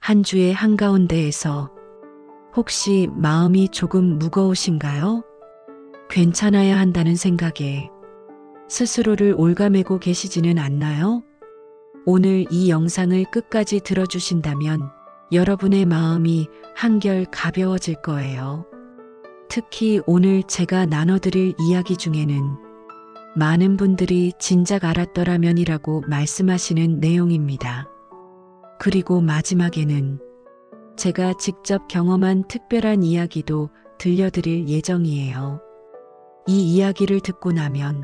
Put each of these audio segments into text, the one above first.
한 주의 한가운데에서 혹시 마음이 조금 무거우신가요? 괜찮아야 한다는 생각에 스스로를 옭아매고 계시지는 않나요? 오늘 이 영상을 끝까지 들어주신다면 여러분의 마음이 한결 가벼워질 거예요. 특히 오늘 제가 나눠드릴 이야기 중에는 많은 분들이 진작 알았더라면이라고 말씀하시는 내용입니다. 그리고 마지막에는 제가 직접 경험한 특별한 이야기도 들려드릴 예정이에요. 이 이야기를 듣고 나면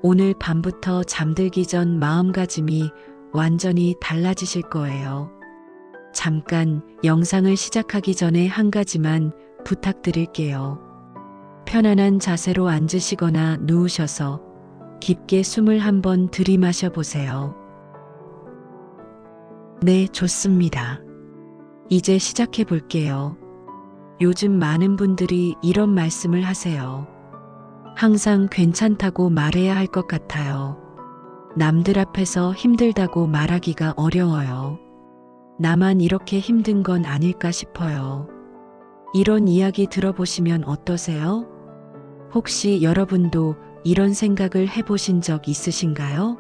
오늘 밤부터 잠들기 전 마음가짐이 완전히 달라지실 거예요. 잠깐 영상을 시작하기 전에 한 가지만 부탁드릴게요. 편안한 자세로 앉으시거나 누우셔서 깊게 숨을 한번 들이마셔 보세요. 네, 좋습니다. 이제 시작해 볼게요. 요즘 많은 분들이 이런 말씀을 하세요. 항상 괜찮다고 말해야 할 것 같아요. 남들 앞에서 힘들다고 말하기가 어려워요. 나만 이렇게 힘든 건 아닐까 싶어요. 이런 이야기 들어보시면 어떠세요? 혹시 여러분도 이런 생각을 해보신 적 있으신가요?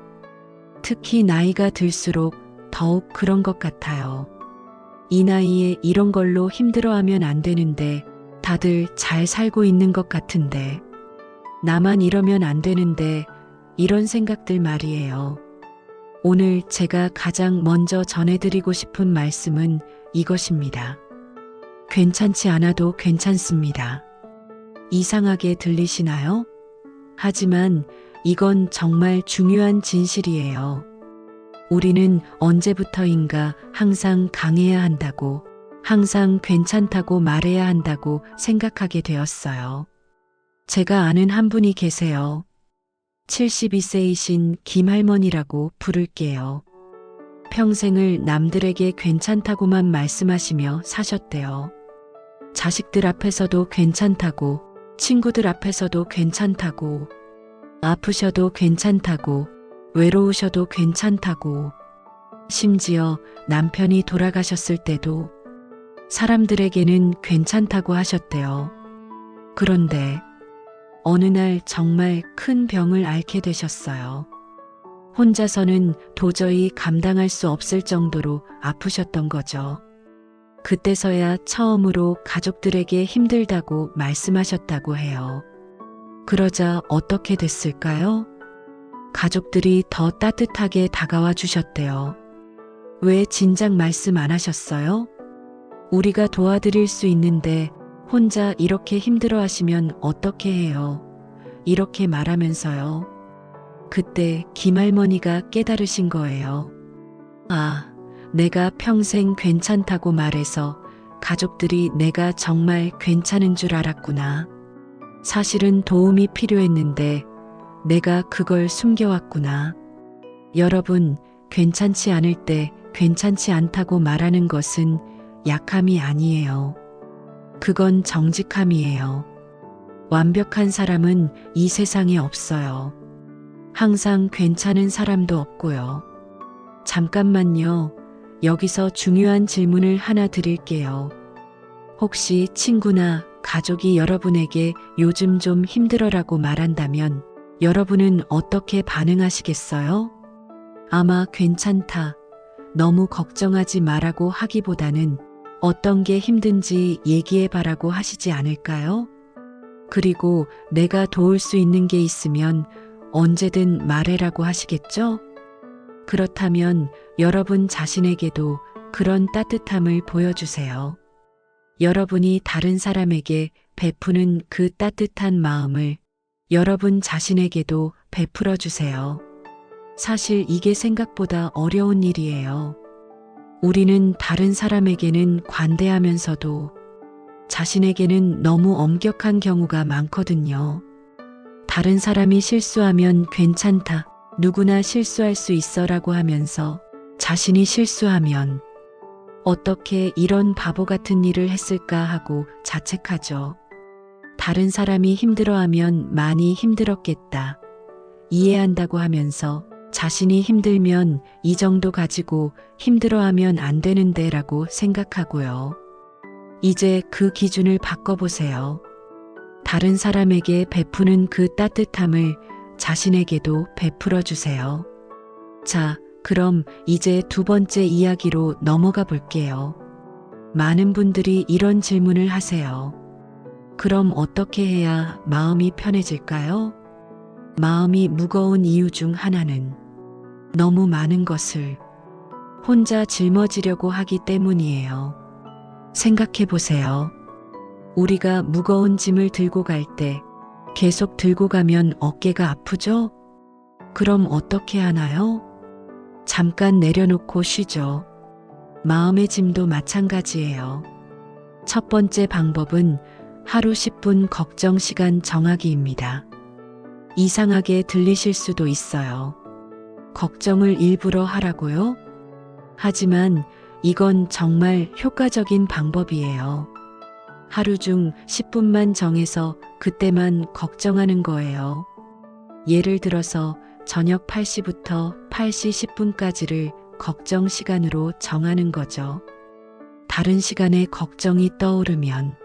특히 나이가 들수록 더욱 그런 것 같아요. 이 나이에 이런 걸로 힘들어하면 안 되는데 다들 잘 살고 있는 것 같은데 나만 이러면 안 되는데 이런 생각들 말이에요. 오늘 제가 가장 먼저 전해드리고 싶은 말씀은 이것입니다. 괜찮지 않아도 괜찮습니다. 이상하게 들리시나요? 하지만 이건 정말 중요한 진실이에요. 우리는 언제부터인가 항상 강해야 한다고, 항상 괜찮다고 말해야 한다고 생각하게 되었어요. 제가 아는 한 분이 계세요. 72세이신 김할머니라고 부를게요. 평생을 남들에게 괜찮다고만 말씀하시며 사셨대요. 자식들 앞에서도 괜찮다고, 친구들 앞에서도 괜찮다고, 아프셔도 괜찮다고, 외로우셔도 괜찮다고, 심지어 남편이 돌아가셨을 때도 사람들에게는 괜찮다고 하셨대요. 그런데 어느 날 정말 큰 병을 앓게 되셨어요. 혼자서는 도저히 감당할 수 없을 정도로 아프셨던 거죠. 그때서야 처음으로 가족들에게 힘들다고 말씀하셨다고 해요. 그러자 어떻게 됐을까요? 가족들이 더 따뜻하게 다가와 주셨대요. 왜 진작 말씀 안 하셨어요? 우리가 도와드릴 수 있는데 혼자 이렇게 힘들어 하시면 어떻게 해요? 이렇게 말하면서요. 그때 김할머니가 깨달으신 거예요. 아, 내가 평생 괜찮다고 말해서 가족들이 내가 정말 괜찮은 줄 알았구나. 사실은 도움이 필요했는데 내가 그걸 숨겨왔구나. 여러분, 괜찮지 않을 때 괜찮지 않다고 말하는 것은 약함이 아니에요. 그건 정직함이에요. 완벽한 사람은 이 세상에 없어요. 항상 괜찮은 사람도 없고요. 잠깐만요. 여기서 중요한 질문을 하나 드릴게요. 혹시 친구나 가족이 여러분에게 요즘 좀 힘들어라고 말한다면 여러분은 어떻게 반응하시겠어요? 아마 괜찮다, 너무 걱정하지 마라고 하기보다는 어떤 게 힘든지 얘기해봐라고 하시지 않을까요? 그리고 내가 도울 수 있는 게 있으면 언제든 말해라고 하시겠죠? 그렇다면 여러분 자신에게도 그런 따뜻함을 보여주세요. 여러분이 다른 사람에게 베푸는 그 따뜻한 마음을 여러분 자신에게도 베풀어 주세요. 사실 이게 생각보다 어려운 일이에요. 우리는 다른 사람에게는 관대하면서도 자신에게는 너무 엄격한 경우가 많거든요. 다른 사람이 실수하면 괜찮다, 누구나 실수할 수 있어라고 하면서 자신이 실수하면 어떻게 이런 바보 같은 일을 했을까 하고 자책하죠. 다른 사람이 힘들어하면 많이 힘들었겠다, 이해한다고 하면서 자신이 힘들면 이 정도 가지고 힘들어하면 안 되는데 라고 생각하고요. 이제 그 기준을 바꿔보세요. 다른 사람에게 베푸는 그 따뜻함을 자신에게도 베풀어 주세요. 자, 그럼 이제 두 번째 이야기로 넘어가 볼게요. 많은 분들이 이런 질문을 하세요. 그럼 어떻게 해야 마음이 편해질까요? 마음이 무거운 이유 중 하나는 너무 많은 것을 혼자 짊어지려고 하기 때문이에요. 생각해 보세요. 우리가 무거운 짐을 들고 갈 때 계속 들고 가면 어깨가 아프죠? 그럼 어떻게 하나요? 잠깐 내려놓고 쉬죠. 마음의 짐도 마찬가지예요. 첫 번째 방법은 하루 10분 걱정 시간 정하기입니다. 이상하게 들리실 수도 있어요. 걱정을 일부러 하라고요? 하지만 이건 정말 효과적인 방법이에요. 하루 중 10분만 정해서 그때만 걱정하는 거예요. 예를 들어서 저녁 8시부터 8시 10분까지를 걱정 시간으로 정하는 거죠. 다른 시간에 걱정이 떠오르면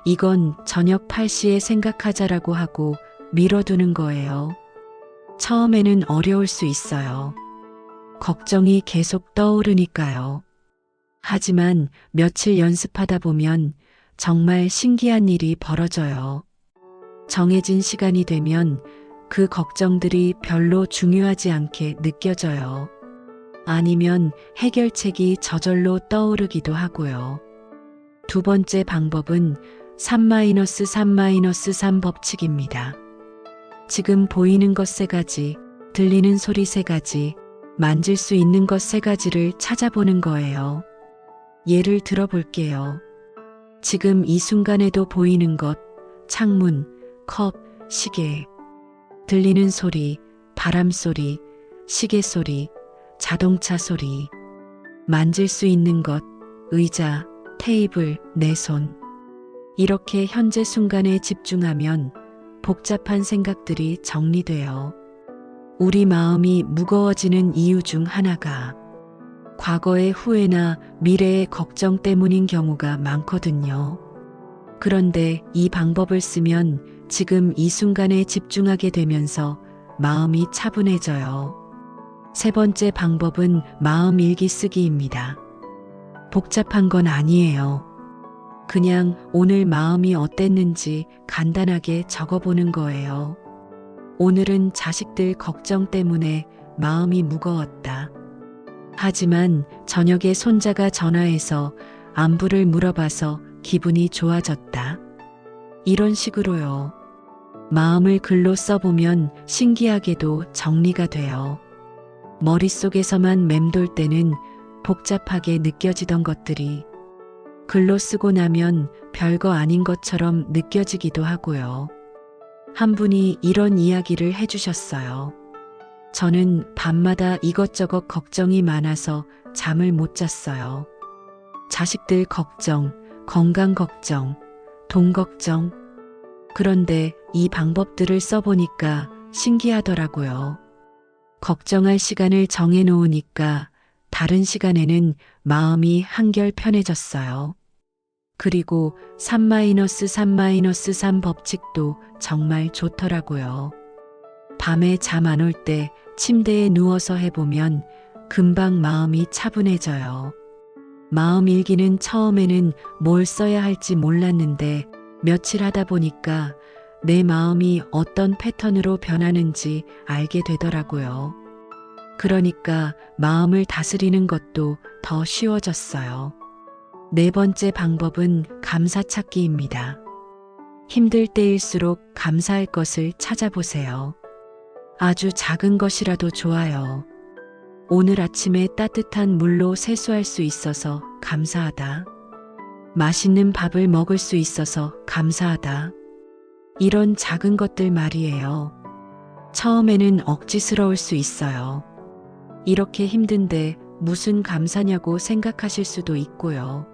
이건 저녁 8시에 생각하자라고 하고 미뤄두는 거예요. 처음에는 어려울 수 있어요. 걱정이 계속 떠오르니까요. 하지만 며칠 연습하다 보면 정말 신기한 일이 벌어져요. 정해진 시간이 되면 그 걱정들이 별로 중요하지 않게 느껴져요. 아니면 해결책이 저절로 떠오르기도 하고요. 두 번째 방법은 3-3-3 법칙입니다. 지금 보이는 것 3가지, 들리는 소리 3가지, 만질 수 있는 것 3가지를 찾아보는 거예요. 예를 들어 볼게요. 지금 이 순간에도 보이는 것, 창문, 컵, 시계, 들리는 소리, 바람 소리, 시계 소리, 자동차 소리, 만질 수 있는 것, 의자, 테이블, 내 손. 이렇게 현재 순간에 집중하면 복잡한 생각들이 정리돼요. 우리 마음이 무거워지는 이유 중 하나가 과거의 후회나 미래의 걱정 때문인 경우가 많거든요. 그런데 이 방법을 쓰면 지금 이 순간에 집중하게 되면서 마음이 차분해져요. 세 번째 방법은 마음 일기 쓰기입니다. 복잡한 건 아니에요. 그냥 오늘 마음이 어땠는지 간단하게 적어보는 거예요. 오늘은 자식들 걱정 때문에 마음이 무거웠다. 하지만 저녁에 손자가 전화해서 안부를 물어봐서 기분이 좋아졌다. 이런 식으로요. 마음을 글로 써보면 신기하게도 정리가 돼요. 머릿속에서만 맴돌 때는 복잡하게 느껴지던 것들이 글로 쓰고 나면 별거 아닌 것처럼 느껴지기도 하고요. 한 분이 이런 이야기를 해주셨어요. 저는 밤마다 이것저것 걱정이 많아서 잠을 못 잤어요. 자식들 걱정, 건강 걱정, 돈 걱정. 그런데 이 방법들을 써보니까 신기하더라고요. 걱정할 시간을 정해놓으니까 다른 시간에는 마음이 한결 편해졌어요. 그리고 3-3-3 법칙도 정말 좋더라고요. 밤에 잠 안 올 때 침대에 누워서 해보면 금방 마음이 차분해져요. 마음 일기는 처음에는 뭘 써야 할지 몰랐는데 며칠 하다 보니까 내 마음이 어떤 패턴으로 변하는지 알게 되더라고요. 그러니까 마음을 다스리는 것도 더 쉬워졌어요. 네 번째 방법은 감사 찾기입니다. 힘들 때일수록 감사할 것을 찾아보세요. 아주 작은 것이라도 좋아요. 오늘 아침에 따뜻한 물로 세수할 수 있어서 감사하다. 맛있는 밥을 먹을 수 있어서 감사하다. 이런 작은 것들 말이에요. 처음에는 억지스러울 수 있어요. 이렇게 힘든데 무슨 감사냐고 생각하실 수도 있고요.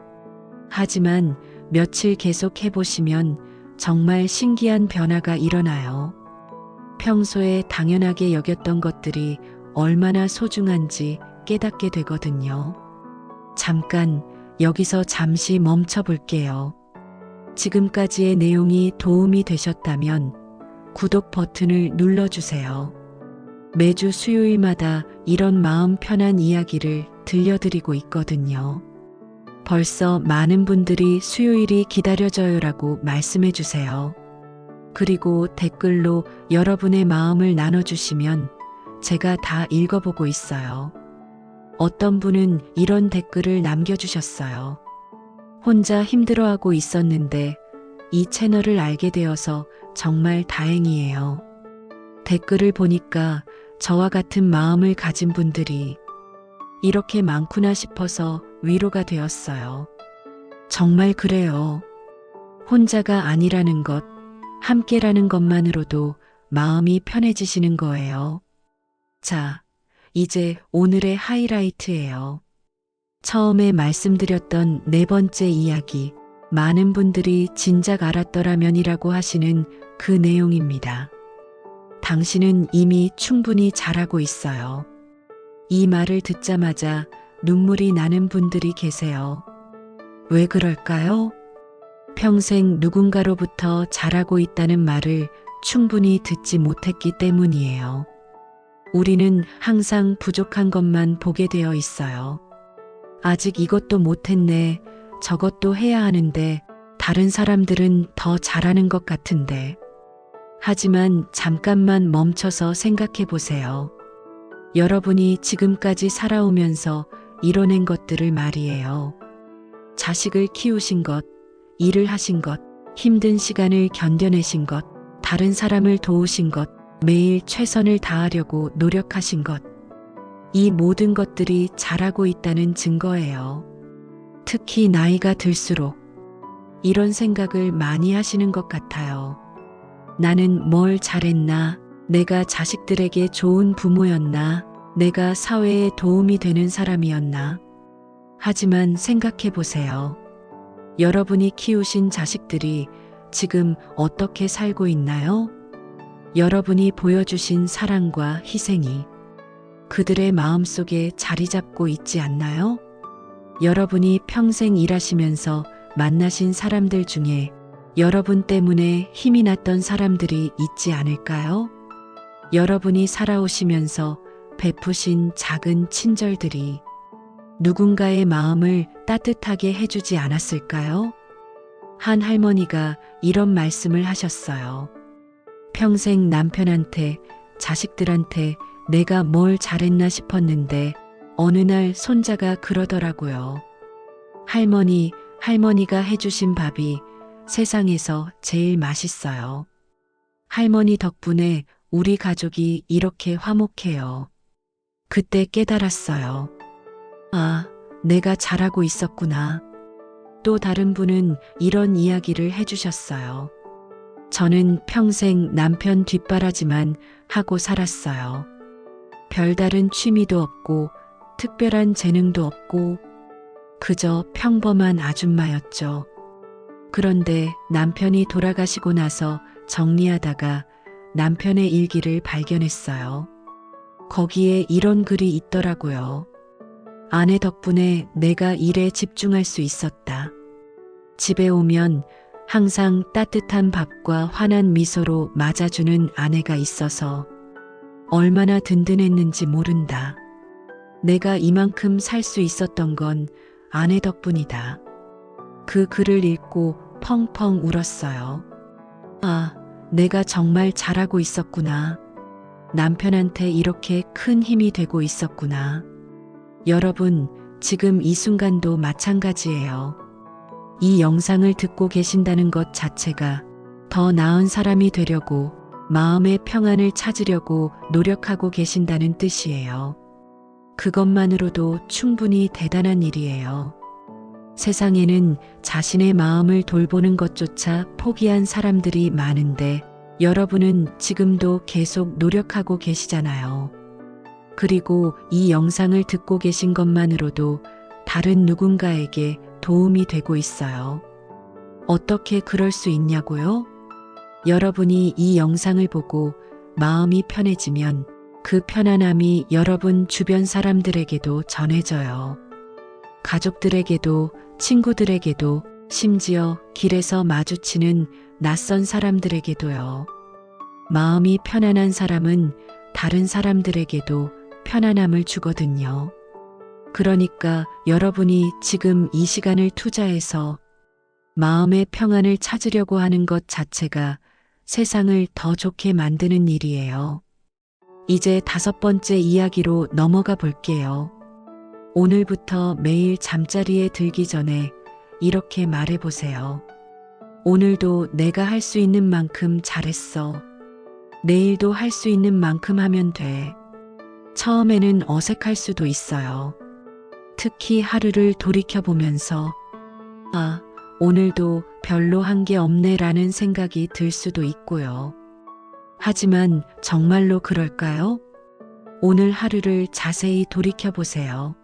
하지만 며칠 계속 해보시면 정말 신기한 변화가 일어나요. 평소에 당연하게 여겼던 것들이 얼마나 소중한지 깨닫게 되거든요. 잠깐 여기서 잠시 멈춰 볼게요. 지금까지의 내용이 도움이 되셨다면 구독 버튼을 눌러주세요. 매주 수요일마다 이런 마음 편한 이야기를 들려드리고 있거든요. 벌써 많은 분들이 수요일이 기다려져요라고 말씀해 주세요. 그리고 댓글로 여러분의 마음을 나눠주시면 제가 다 읽어보고 있어요. 어떤 분은 이런 댓글을 남겨주셨어요. 혼자 힘들어하고 있었는데 이 채널을 알게 되어서 정말 다행이에요. 댓글을 보니까 저와 같은 마음을 가진 분들이 이렇게 많구나 싶어서 위로가 되었어요. 정말 그래요. 혼자가 아니라는 것, 함께라는 것만으로도 마음이 편해지시는 거예요. 자, 이제 오늘의 하이라이트예요. 처음에 말씀드렸던 네 번째 이야기, 많은 분들이 진작 알았더라면이라고 하시는 그 내용입니다. 당신은 이미 충분히 잘하고 있어요. 이 말을 듣자마자 눈물이 나는 분들이 계세요. 왜 그럴까요? 평생 누군가로부터 잘하고 있다는 말을 충분히 듣지 못했기 때문이에요. 우리는 항상 부족한 것만 보게 되어 있어요. 아직 이것도 못했네, 저것도 해야 하는데, 다른 사람들은 더 잘하는 것 같은데. 하지만 잠깐만 멈춰서 생각해 보세요. 여러분이 지금까지 살아오면서 이뤄낸 것들을 말이에요. 자식을 키우신 것, 일을 하신 것, 힘든 시간을 견뎌내신 것, 다른 사람을 도우신 것, 매일 최선을 다하려고 노력하신 것. 이 모든 것들이 잘하고 있다는 증거예요. 특히 나이가 들수록 이런 생각을 많이 하시는 것 같아요. 나는 뭘 잘했나? 내가 자식들에게 좋은 부모였나? 내가 사회에 도움이 되는 사람이었나? 하지만 생각해 보세요. 여러분이 키우신 자식들이 지금 어떻게 살고 있나요? 여러분이 보여주신 사랑과 희생이 그들의 마음속에 자리 잡고 있지 않나요? 여러분이 평생 일하시면서 만나신 사람들 중에 여러분 때문에 힘이 났던 사람들이 있지 않을까요? 여러분이 살아오시면서 베푸신 작은 친절들이 누군가의 마음을 따뜻하게 해주지 않았을까요? 한 할머니가 이런 말씀을 하셨어요. 평생 남편한테, 자식들한테 내가 뭘 잘했나 싶었는데 어느 날 손자가 그러더라고요. 할머니가 해주신 밥이 세상에서 제일 맛있어요. 할머니 덕분에 우리 가족이 이렇게 화목해요. 그때 깨달았어요. 아, 내가 잘하고 있었구나. 또 다른 분은 이런 이야기를 해주셨어요. 저는 평생 남편 뒷바라지만 하고 살았어요. 별다른 취미도 없고 특별한 재능도 없고 그저 평범한 아줌마였죠. 그런데 남편이 돌아가시고 나서 정리하다가 남편의 일기를 발견했어요. 거기에 이런 글이 있더라고요. 아내 덕분에 내가 일에 집중할 수 있었다. 집에 오면 항상 따뜻한 밥과 환한 미소로 맞아주는 아내가 있어서 얼마나 든든했는지 모른다. 내가 이만큼 살 수 있었던 건 아내 덕분이다. 그 글을 읽고 펑펑 울었어요. 아, 내가 정말 잘하고 있었구나. 남편한테 이렇게 큰 힘이 되고 있었구나. 여러분, 지금 이 순간도 마찬가지예요. 이 영상을 듣고 계신다는 것 자체가 더 나은 사람이 되려고 마음의 평안을 찾으려고 노력하고 계신다는 뜻이에요. 그것만으로도 충분히 대단한 일이에요. 세상에는 자신의 마음을 돌보는 것조차 포기한 사람들이 많은데 여러분은 지금도 계속 노력하고 계시잖아요. 그리고 이 영상을 듣고 계신 것만으로도 다른 누군가에게 도움이 되고 있어요. 어떻게 그럴 수 있냐고요? 여러분이 이 영상을 보고 마음이 편해지면 그 편안함이 여러분 주변 사람들에게도 전해져요. 가족들에게도, 친구들에게도, 심지어 길에서 마주치는 낯선 사람들에게도요. 마음이 편안한 사람은 다른 사람들에게도 편안함을 주거든요. 그러니까 여러분이 지금 이 시간을 투자해서 마음의 평안을 찾으려고 하는 것 자체가 세상을 더 좋게 만드는 일이에요. 이제 5번째 이야기로 넘어가 볼게요. 오늘부터 매일 잠자리에 들기 전에 이렇게 말해보세요. 오늘도 내가 할 수 있는 만큼 잘했어. 내일도 할 수 있는 만큼 하면 돼. 처음에는 어색할 수도 있어요. 특히 하루를 돌이켜보면서 아, 오늘도 별로 한 게 없네 라는 생각이 들 수도 있고요. 하지만 정말로 그럴까요? 오늘 하루를 자세히 돌이켜보세요.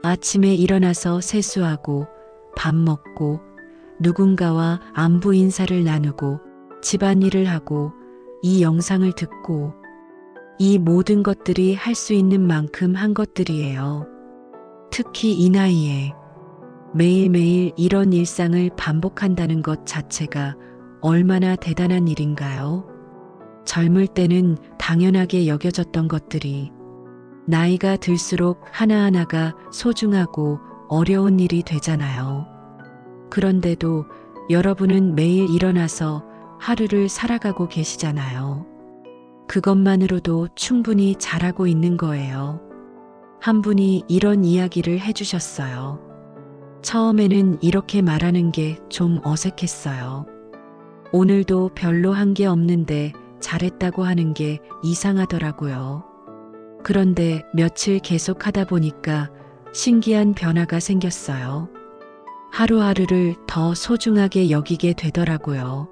아침에 일어나서 세수하고 밥 먹고 누군가와 안부 인사를 나누고 집안일을 하고 이 영상을 듣고 이 모든 것들이 할 수 있는 만큼 한 것들이에요. 특히 이 나이에 매일매일 이런 일상을 반복한다는 것 자체가 얼마나 대단한 일인가요? 젊을 때는 당연하게 여겨졌던 것들이 나이가 들수록 하나하나가 소중하고 어려운 일이 되잖아요. 그런데도 여러분은 매일 일어나서 하루를 살아가고 계시잖아요. 그것만으로도 충분히 잘하고 있는 거예요. 한 분이 이런 이야기를 해주셨어요. 처음에는 이렇게 말하는 게 좀 어색했어요. 오늘도 별로 한 게 없는데 잘했다고 하는 게 이상하더라고요. 그런데 며칠 계속 하다 보니까 신기한 변화가 생겼어요. 하루하루를 더 소중하게 여기게 되더라고요.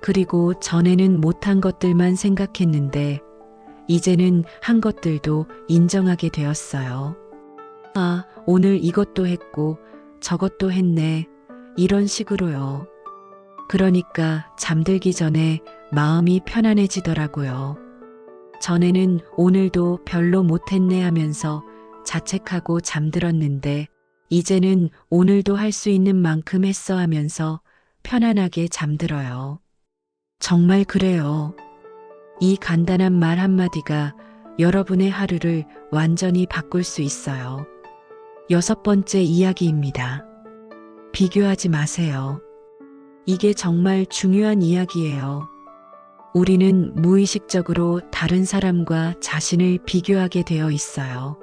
그리고 전에는 못한 것들만 생각했는데 이제는 한 것들도 인정하게 되었어요. 아, 오늘 이것도 했고 저것도 했네. 이런 식으로요. 그러니까 잠들기 전에 마음이 편안해지더라고요. 전에는 오늘도 별로 못했네 하면서 자책하고 잠들었는데 이제는 오늘도 할 수 있는 만큼 했어 하면서 편안하게 잠들어요. 정말 그래요. 이 간단한 말 한마디가 여러분의 하루를 완전히 바꿀 수 있어요. 6번째 이야기입니다. 비교하지 마세요. 이게 정말 중요한 이야기예요. 우리는 무의식적으로 다른 사람과 자신을 비교하게 되어 있어요.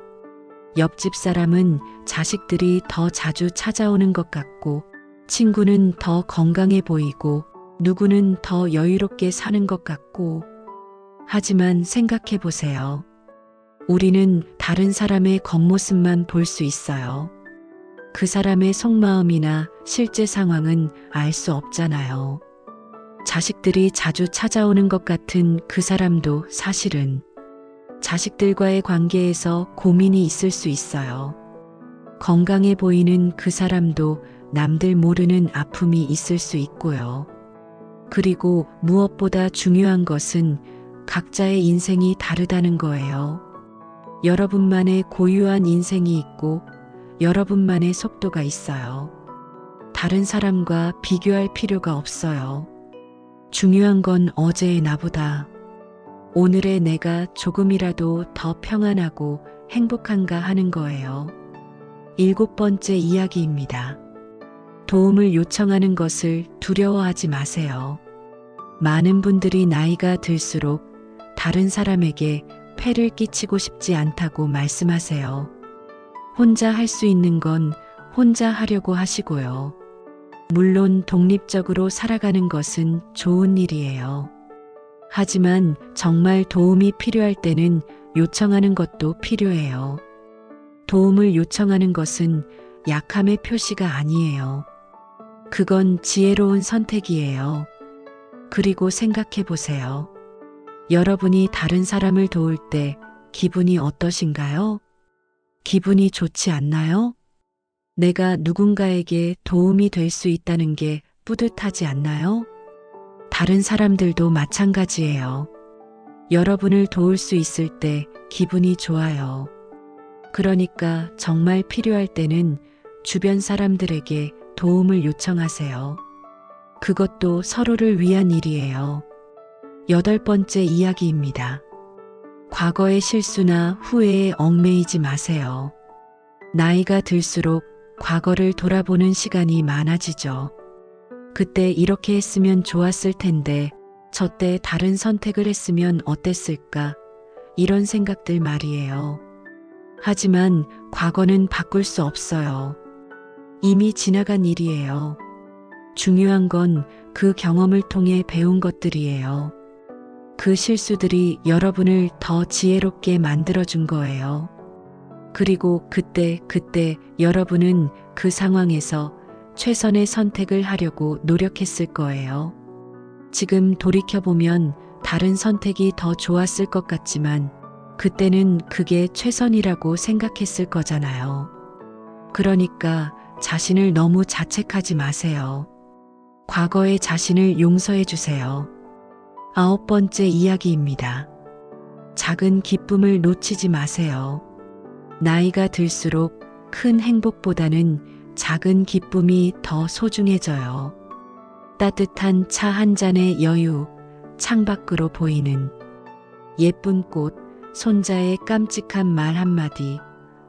옆집 사람은 자식들이 더 자주 찾아오는 것 같고, 친구는 더 건강해 보이고, 누구는 더 여유롭게 사는 것 같고. 하지만 생각해 보세요. 우리는 다른 사람의 겉모습만 볼 수 있어요. 그 사람의 속마음이나 실제 상황은 알 수 없잖아요. 자식들이 자주 찾아오는 것 같은 그 사람도 사실은 자식들과의 관계에서 고민이 있을 수 있어요. 건강해 보이는 그 사람도 남들 모르는 아픔이 있을 수 있고요. 그리고 무엇보다 중요한 것은 각자의 인생이 다르다는 거예요. 여러분만의 고유한 인생이 있고 여러분만의 속도가 있어요. 다른 사람과 비교할 필요가 없어요. 중요한 건 어제의 나보다 오늘의 내가 조금이라도 더 평안하고 행복한가 하는 거예요. 7번째 이야기입니다. 도움을 요청하는 것을 두려워하지 마세요. 많은 분들이 나이가 들수록 다른 사람에게 폐를 끼치고 싶지 않다고 말씀하세요. 혼자 할 수 있는 건 혼자 하려고 하시고요. 물론 독립적으로 살아가는 것은 좋은 일이에요. 하지만 정말 도움이 필요할 때는 요청하는 것도 필요해요. 도움을 요청하는 것은 약함의 표시가 아니에요. 그건 지혜로운 선택이에요. 그리고 생각해 보세요. 여러분이 다른 사람을 도울 때 기분이 어떠신가요? 기분이 좋지 않나요? 내가 누군가에게 도움이 될 수 있다는 게 뿌듯하지 않나요? 다른 사람들도 마찬가지예요. 여러분을 도울 수 있을 때 기분이 좋아요. 그러니까 정말 필요할 때는 주변 사람들에게 도움을 요청하세요. 그것도 서로를 위한 일이에요. 8번째 이야기입니다. 과거의 실수나 후회에 얽매이지 마세요. 나이가 들수록 과거를 돌아보는 시간이 많아지죠. 그때 이렇게 했으면 좋았을 텐데, 저때 다른 선택을 했으면 어땠을까? 이런 생각들 말이에요. 하지만 과거는 바꿀 수 없어요. 이미 지나간 일이에요. 중요한 건 그 경험을 통해 배운 것들이에요. 그 실수들이 여러분을 더 지혜롭게 만들어준 거예요. 그리고 그때 여러분은 그 상황에서 최선의 선택을 하려고 노력했을 거예요. 지금 돌이켜보면 다른 선택이 더 좋았을 것 같지만 그때는 그게 최선이라고 생각했을 거잖아요. 그러니까 자신을 너무 자책하지 마세요. 과거의 자신을 용서해 주세요. 9번째 이야기입니다. 작은 기쁨을 놓치지 마세요. 나이가 들수록 큰 행복보다는 작은 기쁨이 더 소중해져요. 따뜻한 차 한 잔의 여유, 창밖으로 보이는 예쁜 꽃, 손자의 깜찍한 말 한마디,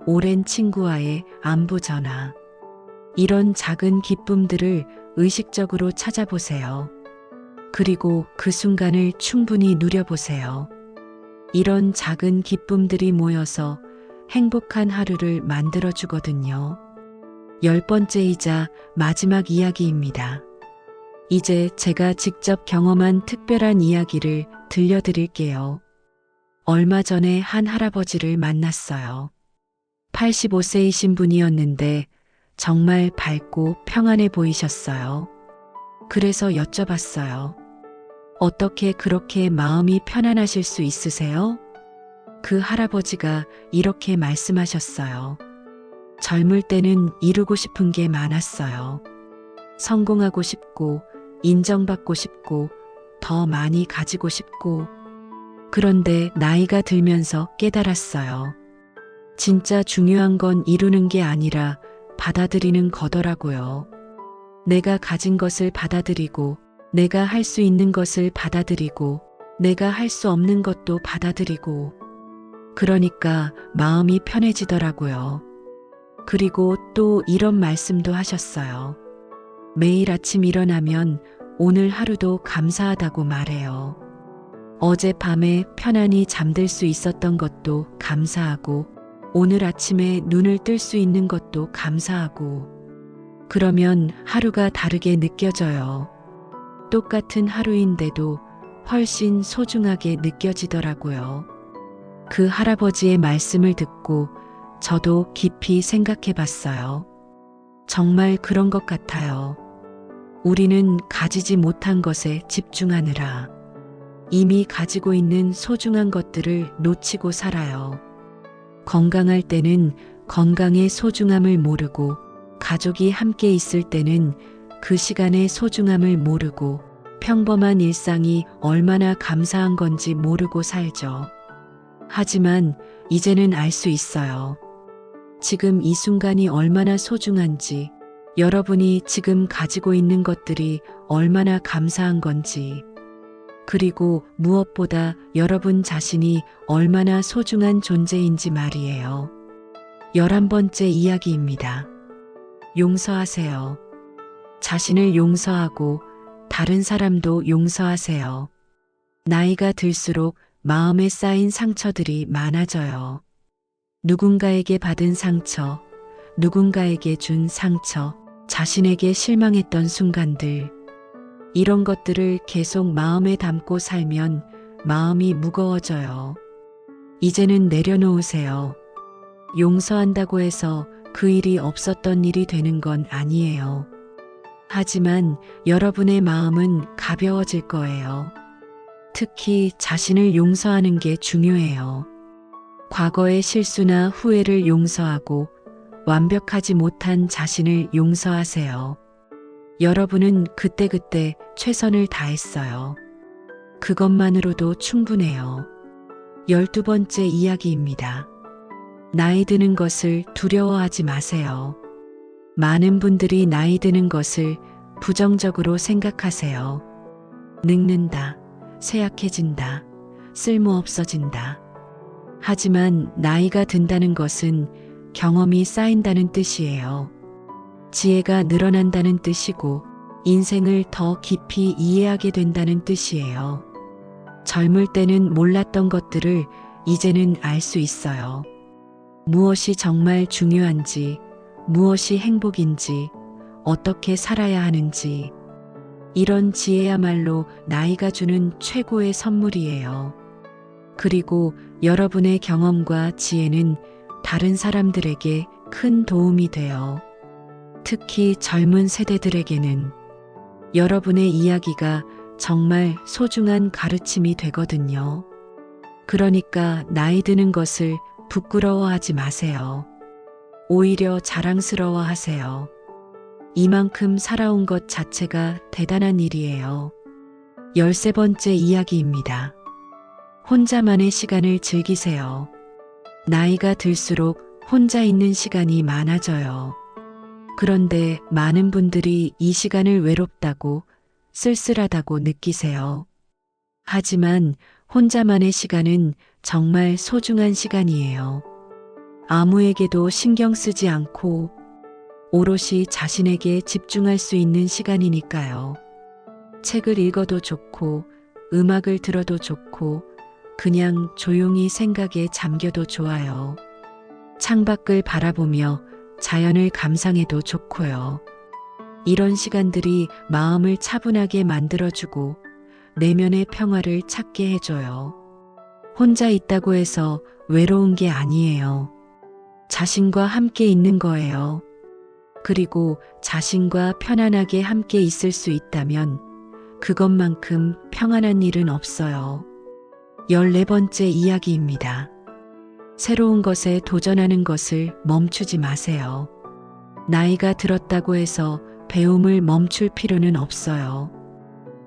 오랜 친구와의 안부 전화. 이런 작은 기쁨들을 의식적으로 찾아보세요. 그리고 그 순간을 충분히 누려보세요. 이런 작은 기쁨들이 모여서 행복한 하루를 만들어주거든요. 10번째이자 마지막 이야기입니다. 이제 제가 직접 경험한 특별한 이야기를 들려드릴게요. 얼마 전에 한 할아버지를 만났어요. 85세이신 분이었는데 정말 밝고 평안해 보이셨어요. 그래서 여쭤봤어요. 어떻게 그렇게 마음이 편안하실 수 있으세요? 그 할아버지가 이렇게 말씀하셨어요. 젊을 때는 이루고 싶은 게 많았어요. 성공하고 싶고, 인정받고 싶고, 더 많이 가지고 싶고. 그런데 나이가 들면서 깨달았어요. 진짜 중요한 건 이루는 게 아니라 받아들이는 거더라고요. 내가 가진 것을 받아들이고, 내가 할 수 있는 것을 받아들이고, 내가 할 수 없는 것도 받아들이고. 그러니까 마음이 편해지더라고요. 그리고 또 이런 말씀도 하셨어요. 매일 아침 일어나면 오늘 하루도 감사하다고 말해요. 어젯밤에 편안히 잠들 수 있었던 것도 감사하고, 오늘 아침에 눈을 뜰 수 있는 것도 감사하고. 그러면 하루가 다르게 느껴져요. 똑같은 하루인데도 훨씬 소중하게 느껴지더라고요. 그 할아버지의 말씀을 듣고 저도 깊이 생각해 봤어요. 정말 그런 것 같아요. 우리는 가지지 못한 것에 집중하느라 이미 가지고 있는 소중한 것들을 놓치고 살아요. 건강할 때는 건강의 소중함을 모르고, 가족이 함께 있을 때는 그 시간의 소중함을 모르고, 평범한 일상이 얼마나 감사한 건지 모르고 살죠. 하지만 이제는 알 수 있어요. 지금 이 순간이 얼마나 소중한지, 여러분이 지금 가지고 있는 것들이 얼마나 감사한 건지, 그리고 무엇보다 여러분 자신이 얼마나 소중한 존재인지 말이에요. 11번째 이야기입니다. 용서하세요. 자신을 용서하고 다른 사람도 용서하세요. 나이가 들수록 마음에 쌓인 상처들이 많아져요. 누군가에게 받은 상처, 누군가에게 준 상처, 자신에게 실망했던 순간들, 이런 것들을 계속 마음에 담고 살면 마음이 무거워져요. 이제는 내려놓으세요. 용서한다고 해서 그 일이 없었던 일이 되는 건 아니에요. 하지만 여러분의 마음은 가벼워질 거예요. 특히 자신을 용서하는 게 중요해요. 과거의 실수나 후회를 용서하고 완벽하지 못한 자신을 용서하세요. 여러분은 그때그때 최선을 다했어요. 그것만으로도 충분해요. 12번째 이야기입니다. 나이 드는 것을 두려워하지 마세요. 많은 분들이 나이 드는 것을 부정적으로 생각하세요. 늙는다, 쇠약해진다, 쓸모없어진다. 하지만 나이가 든다는 것은 경험이 쌓인다는 뜻이에요. 지혜가 늘어난다는 뜻이고 인생을 더 깊이 이해하게 된다는 뜻이에요. 젊을 때는 몰랐던 것들을 이제는 알 수 있어요. 무엇이 정말 중요한지, 무엇이 행복인지, 어떻게 살아야 하는지. 이런 지혜야말로 나이가 주는 최고의 선물이에요. 그리고 여러분의 경험과 지혜는 다른 사람들에게 큰 도움이 돼요. 특히 젊은 세대들에게는 여러분의 이야기가 정말 소중한 가르침이 되거든요. 그러니까 나이 드는 것을 부끄러워하지 마세요. 오히려 자랑스러워 하세요. 이만큼 살아온 것 자체가 대단한 일이에요. 13번째 이야기입니다. 혼자만의 시간을 즐기세요. 나이가 들수록 혼자 있는 시간이 많아져요. 그런데 많은 분들이 이 시간을 외롭다고, 쓸쓸하다고 느끼세요. 하지만 혼자만의 시간은 정말 소중한 시간이에요. 아무에게도 신경 쓰지 않고 오롯이 자신에게 집중할 수 있는 시간이니까요. 책을 읽어도 좋고, 음악을 들어도 좋고, 그냥 조용히 생각에 잠겨도 좋아요. 창밖을 바라보며 자연을 감상해도 좋고요. 이런 시간들이 마음을 차분하게 만들어주고 내면의 평화를 찾게 해줘요. 혼자 있다고 해서 외로운 게 아니에요. 자신과 함께 있는 거예요. 그리고 자신과 편안하게 함께 있을 수 있다면 그것만큼 평안한 일은 없어요. 14번째 이야기입니다. 새로운 것에 도전하는 것을 멈추지 마세요. 나이가 들었다고 해서 배움을 멈출 필요는 없어요.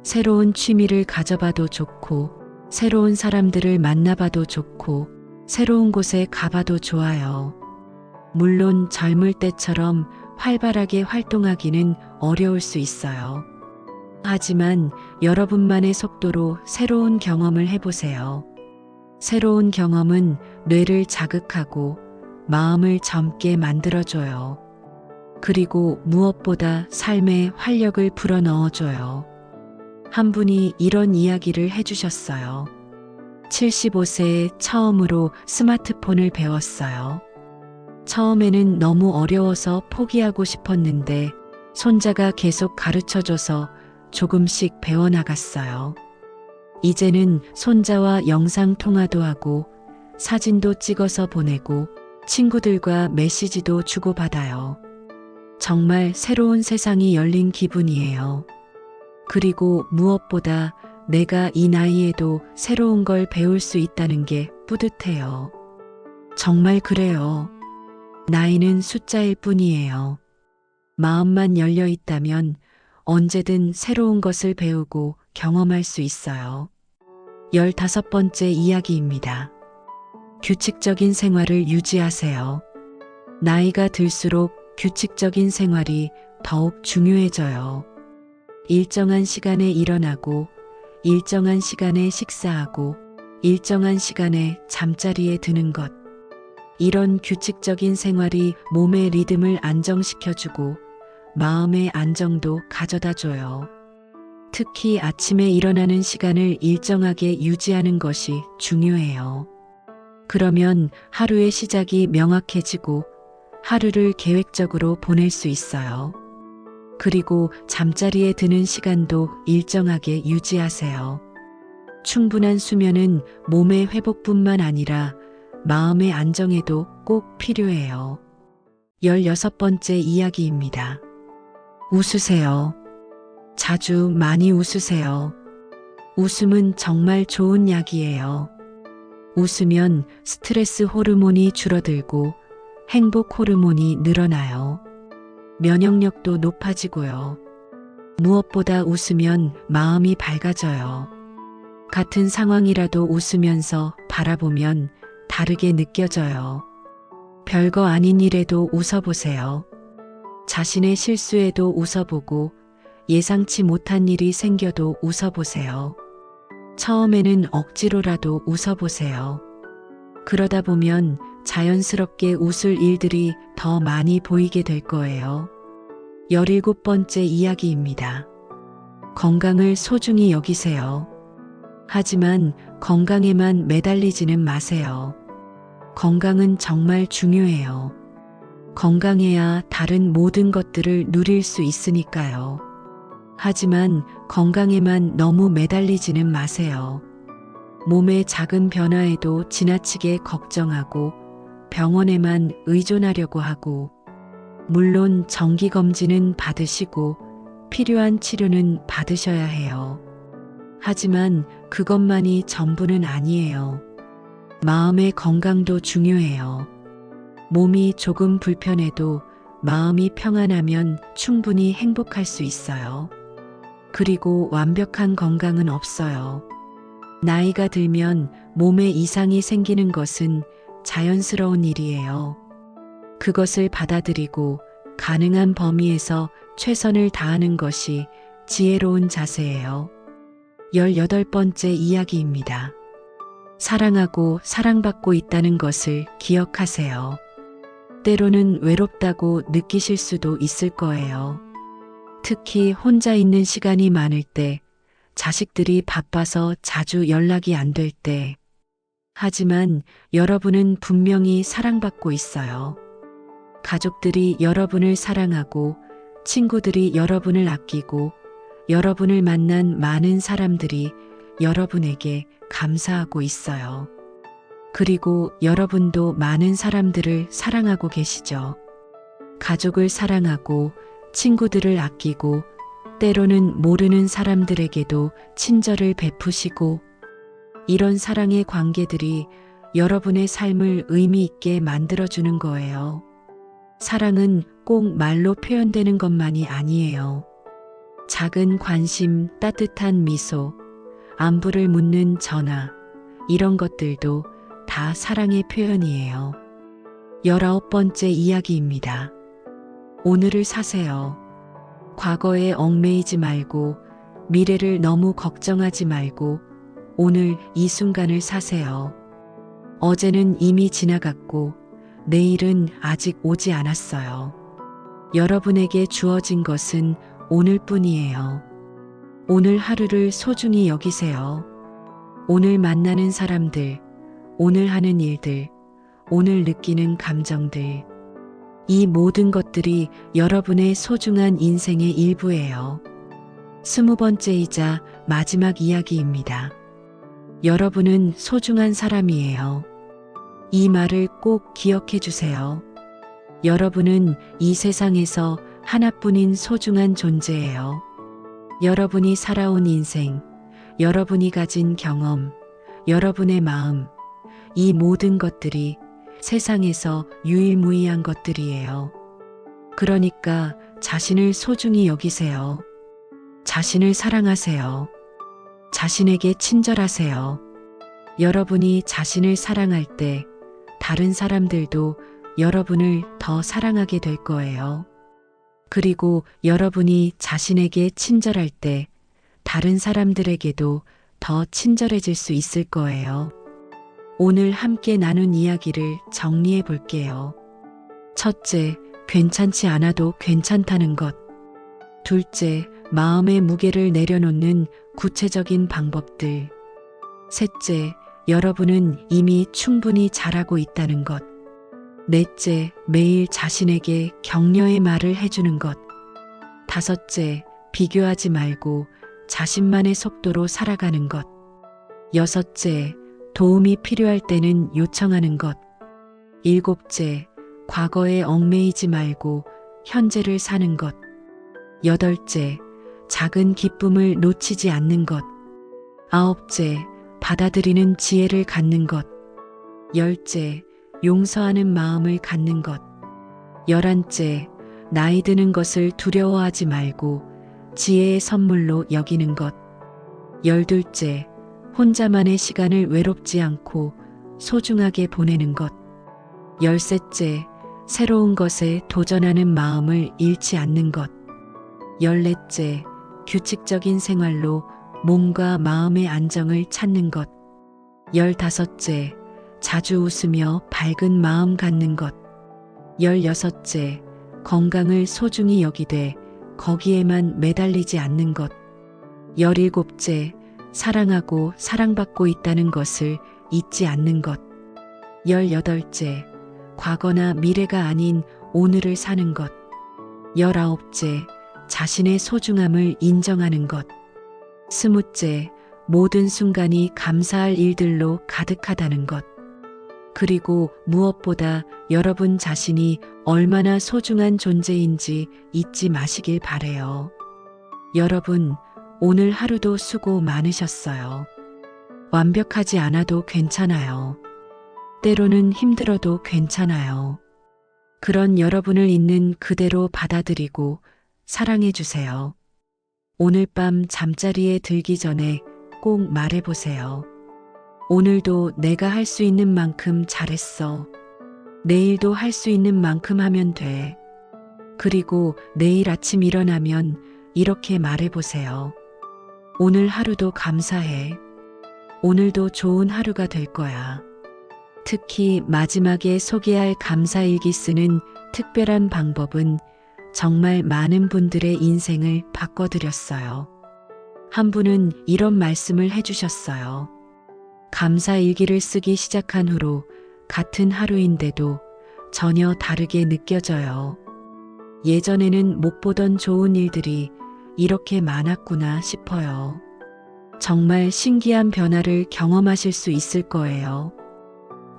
새로운 취미를 가져봐도 좋고, 새로운 사람들을 만나봐도 좋고, 새로운 곳에 가봐도 좋아요. 물론 젊을 때처럼 활발하게 활동하기는 어려울 수 있어요. 하지만 여러분만의 속도로 새로운 경험을 해보세요. 새로운 경험은 뇌를 자극하고 마음을 젊게 만들어줘요. 그리고 무엇보다 삶에 활력을 불어넣어줘요. 한 분이 이런 이야기를 해주셨어요. 75세에 처음으로 스마트폰을 배웠어요. 처음에는 너무 어려워서 포기하고 싶었는데 손자가 계속 가르쳐줘서 조금씩 배워나갔어요. 이제는 손자와 영상 통화도 하고 사진도 찍어서 보내고 친구들과 메시지도 주고받아요. 정말 새로운 세상이 열린 기분이에요. 그리고 무엇보다 내가 이 나이에도 새로운 걸 배울 수 있다는 게 뿌듯해요. 정말 그래요. 나이는 숫자일 뿐이에요. 마음만 열려 있다면 언제든 새로운 것을 배우고 경험할 수 있어요. 15번째 이야기입니다. 규칙적인 생활을 유지하세요. 나이가 들수록 규칙적인 생활이 더욱 중요해져요. 일정한 시간에 일어나고, 일정한 시간에 식사하고, 일정한 시간에 잠자리에 드는 것. 이런 규칙적인 생활이 몸의 리듬을 안정시켜주고 마음의 안정도 가져다 줘요. 특히 아침에 일어나는 시간을 일정하게 유지하는 것이 중요해요. 그러면 하루의 시작이 명확해지고 하루를 계획적으로 보낼 수 있어요. 그리고 잠자리에 드는 시간도 일정하게 유지하세요. 충분한 수면은 몸의 회복뿐만 아니라 마음의 안정에도 꼭 필요해요. 16번째 이야기입니다. 웃으세요. 자주 많이 웃으세요. 웃음은 정말 좋은 약이에요. 웃으면 스트레스 호르몬이 줄어들고 행복 호르몬이 늘어나요. 면역력도 높아지고요. 무엇보다 웃으면 마음이 밝아져요. 같은 상황이라도 웃으면서 바라보면 다르게 느껴져요. 별거 아닌 일에도 웃어보세요. 자신의 실수에도 웃어보고 예상치 못한 일이 생겨도 웃어보세요. 처음에는 억지로라도 웃어보세요. 그러다 보면 자연스럽게 웃을 일들이 더 많이 보이게 될 거예요. 17번째 이야기입니다. 건강을 소중히 여기세요. 하지만 건강에만 매달리지는 마세요. 건강은 정말 중요해요. 건강해야 다른 모든 것들을 누릴 수 있으니까요. 하지만 건강에만 너무 매달리지는 마세요. 몸의 작은 변화에도 지나치게 걱정하고 병원에만 의존하려고 하고, 물론 정기검진은 받으시고 필요한 치료는 받으셔야 해요. 하지만 그것만이 전부는 아니에요. 마음의 건강도 중요해요. 몸이 조금 불편해도 마음이 평안하면 충분히 행복할 수 있어요. 그리고 완벽한 건강은 없어요. 나이가 들면 몸에 이상이 생기는 것은 자연스러운 일이에요. 그것을 받아들이고 가능한 범위에서 최선을 다하는 것이 지혜로운 자세예요. 18번째 이야기입니다. 사랑하고 사랑받고 있다는 것을 기억하세요. 때로는 외롭다고 느끼실 수도 있을 거예요. 특히 혼자 있는 시간이 많을 때, 자식들이 바빠서 자주 연락이 안 될 때. 하지만 여러분은 분명히 사랑받고 있어요. 가족들이 여러분을 사랑하고, 친구들이 여러분을 아끼고, 여러분을 만난 많은 사람들이 여러분에게 감사하고 있어요. 그리고 여러분도 많은 사람들을 사랑하고 계시죠. 가족을 사랑하고, 친구들을 아끼고, 때로는 모르는 사람들에게도 친절을 베푸시고, 이런 사랑의 관계들이 여러분의 삶을 의미 있게 만들어주는 거예요. 사랑은 꼭 말로 표현되는 것만이 아니에요. 작은 관심, 따뜻한 미소, 안부를 묻는 전화, 이런 것들도 다 사랑의 표현이에요. 19번째 이야기입니다. 오늘을 사세요. 과거에 얽매이지 말고, 미래를 너무 걱정하지 말고, 오늘 이 순간을 사세요. 어제는 이미 지나갔고, 내일은 아직 오지 않았어요. 여러분에게 주어진 것은 오늘뿐이에요. 오늘 하루를 소중히 여기세요. 오늘 만나는 사람들, 오늘 하는 일들, 오늘 느끼는 감정들. 이 모든 것들이 여러분의 소중한 인생의 일부예요. 20번째이자 마지막 이야기입니다. 여러분은 소중한 사람이에요. 이 말을 꼭 기억해 주세요. 여러분은 이 세상에서 하나뿐인 소중한 존재예요. 여러분이 살아온 인생, 여러분이 가진 경험, 여러분의 마음, 이 모든 것들이 세상에서 유일무이한 것들이에요. 그러니까 자신을 소중히 여기세요. 자신을 사랑하세요. 자신에게 친절하세요. 여러분이 자신을 사랑할 때 다른 사람들도 여러분을 더 사랑하게 될 거예요. 그리고 여러분이 자신에게 친절할 때 다른 사람들에게도 더 친절해질 수 있을 거예요. 오늘 함께 나눈 이야기를 정리해 볼게요. 첫째, 괜찮지 않아도 괜찮다는 것. 둘째, 마음의 무게를 내려놓는 구체적인 방법들. 셋째, 여러분은 이미 충분히 잘하고 있다는 것. 넷째, 매일 자신에게 격려의 말을 해주는 것. 다섯째, 비교하지 말고 자신만의 속도로 살아가는 것. 여섯째, 도움이 필요할 때는 요청하는 것. 일곱째, 과거에 얽매이지 말고 현재를 사는 것. 여덟째, 작은 기쁨을 놓치지 않는 것. 아홉째, 받아들이는 지혜를 갖는 것. 열째, 용서하는 마음을 갖는 것. 11째, 나이 드는 것을 두려워하지 말고 지혜의 선물로 여기는 것. 12째, 혼자만의 시간을 외롭지 않고 소중하게 보내는 것. 13째, 새로운 것에 도전하는 마음을 잃지 않는 것. 14째, 규칙적인 생활로 몸과 마음의 안정을 찾는 것. 15째, 자주 웃으며 밝은 마음 갖는 것. 16째, 건강을 소중히 여기되 거기에만 매달리지 않는 것. 17째, 사랑하고 사랑받고 있다는 것을 잊지 않는 것. 18째, 과거나 미래가 아닌 오늘을 사는 것. 19째, 자신의 소중함을 인정하는 것. 20째, 모든 순간이 감사할 일들로 가득하다는 것. 그리고 무엇보다 여러분 자신이 얼마나 소중한 존재인지 잊지 마시길 바래요. 여러분, 오늘 하루도 수고 많으셨어요. 완벽하지 않아도 괜찮아요. 때로는 힘들어도 괜찮아요. 그런 여러분을 있는 그대로 받아들이고 사랑해 주세요. 오늘 밤 잠자리에 들기 전에 꼭 말해보세요. 오늘도 내가 할 수 있는 만큼 잘했어. 내일도 할 수 있는 만큼 하면 돼. 그리고 내일 아침 일어나면 이렇게 말해보세요. 오늘 하루도 감사해. 오늘도 좋은 하루가 될 거야. 특히 마지막에 소개할 감사일기 쓰는 특별한 방법은 정말 많은 분들의 인생을 바꿔드렸어요. 한 분은 이런 말씀을 해주셨어요. 감사일기를 쓰기 시작한 후로 같은 하루인데도 전혀 다르게 느껴져요. 예전에는 못 보던 좋은 일들이 이렇게 많았구나 싶어요. 정말 신기한 변화를 경험하실 수 있을 거예요.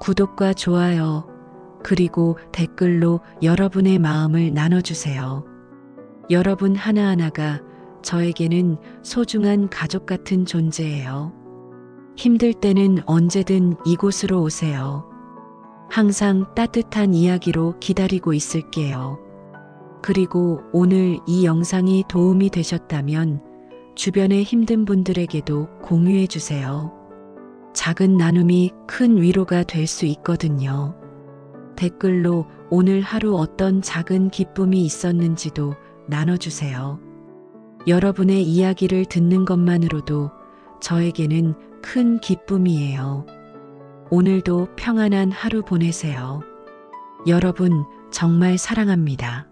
구독과 좋아요, 그리고 댓글로 여러분의 마음을 나눠주세요. 여러분 하나하나가 저에게는 소중한 가족 같은 존재예요. 힘들 때는 언제든 이곳으로 오세요. 항상 따뜻한 이야기로 기다리고 있을게요. 그리고 오늘 이 영상이 도움이 되셨다면 주변의 힘든 분들에게도 공유해 주세요. 작은 나눔이 큰 위로가 될 수 있거든요. 댓글로 오늘 하루 어떤 작은 기쁨이 있었는지도 나눠주세요. 여러분의 이야기를 듣는 것만으로도 저에게는 큰 기쁨이에요. 오늘도 평안한 하루 보내세요. 여러분 정말 사랑합니다.